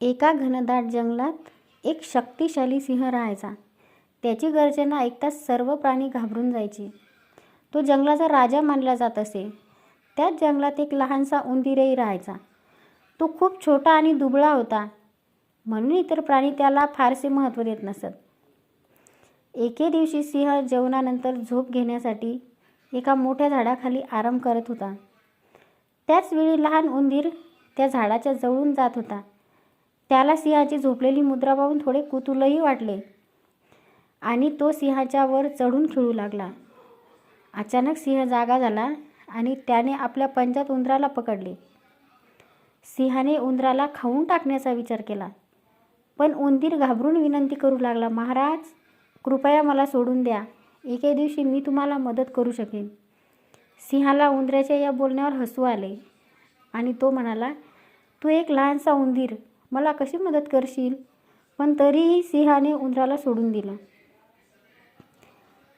एका घनदाट जंगलात एक शक्तिशाली सिंह राहायचा. त्याची गर्जना ऐकताच सर्व प्राणी घाबरून जायचे. तो जंगलाचा राजा मानला जात असे. त्याच जंगलात एक लहानसा उंदीरही राहायचा. तो खूप छोटा आणि दुबळा होता, म्हणून इतर प्राणी त्याला फारसे महत्त्व देत नसत. एके दिवशी सिंह जेवणानंतर झोप घेण्यासाठी एका मोठ्या झाडाखाली आराम करत होता. त्याच वेळी लहान उंदीर त्या झाडाच्या जवळून जात होता. त्याला सिंहाची झोपलेली मुद्रा पाहून थोडे कुतूहलही वाटले आणि तो सिंहाच्या वर चढून खेळू लागला. अचानक सिंह जागा झाला आणि त्याने आपल्या पंजात उंदराला पकडले. सिंहाने उंदराला खाऊन टाकण्याचा विचार केला, पण उंदीर घाबरून विनंती करू लागला, महाराज, कृपया मला सोडून द्या. एके दिवशी मी तुम्हाला मदत करू शकेन. सिंहाला उंदराच्या या बोलण्यावर हसू आले आणि तो म्हणाला, तू एक लहानसा उंदीर, मला कशी मदत करशील? पण तरीही सिंहाने उंदराला सोडून दिलं.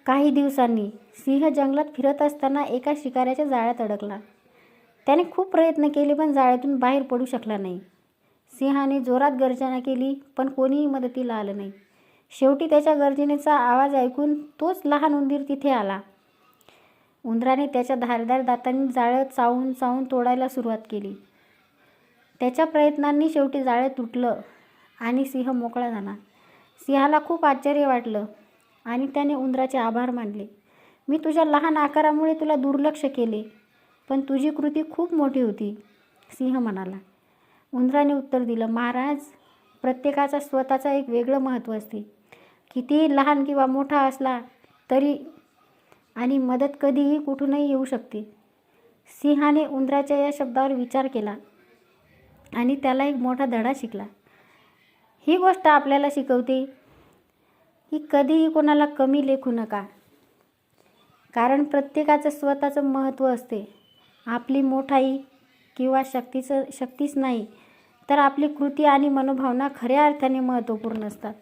काही दिवसांनी सिंह जंगलात फिरत असताना एका शिकाऱ्याच्या जाळ्यात अडकला. त्याने खूप प्रयत्न केले, पण जाळ्यातून बाहेर पडू शकला नाही. सिंहाने जोरात गर्जना केली, पण कोणीही मदतीला आलं नाही. शेवटी त्याच्या गर्जनेचा आवाज ऐकून तोच लहान उंदीर तिथे आला. उंदराने त्याच्या धारदार दातांनी जाळं चावून चावून तोडायला सुरुवात केली. त्याच्या प्रयत्नांनी शेवटी जाळं तुटलं आणि सिंह मोकळा झाला. सिंहाला खूप आश्चर्य वाटलं आणि त्याने उंदराचे आभार मानले. मी तुझ्या लहान आकारामुळे तुला दुर्लक्ष केले, पण तुझी कृती खूप मोठी होती, सिंह म्हणाला. उंदराने उत्तर दिलं, महाराज, प्रत्येकाचा स्वतःचा एक वेगळं महत्त्व असते. कितीही लहान किंवा मोठा असला तरी आणि मदत कधीही कुठूनही येऊ शकते. सिंहाने उंदराच्या या शब्दावर विचार केला आणि त्याला एक मोठा धडा शिकला. ही गोष्ट आपल्याला शिकवते की कधीही कोणाला कमी लेखू नका, कारण प्रत्येकाचं स्वतःचं महत्त्व असते. आपली मोठाई किंवा शक्तीच नाही, तर आपली कृती आणि मनोभावना खऱ्या अर्थाने महत्त्वपूर्ण असतात.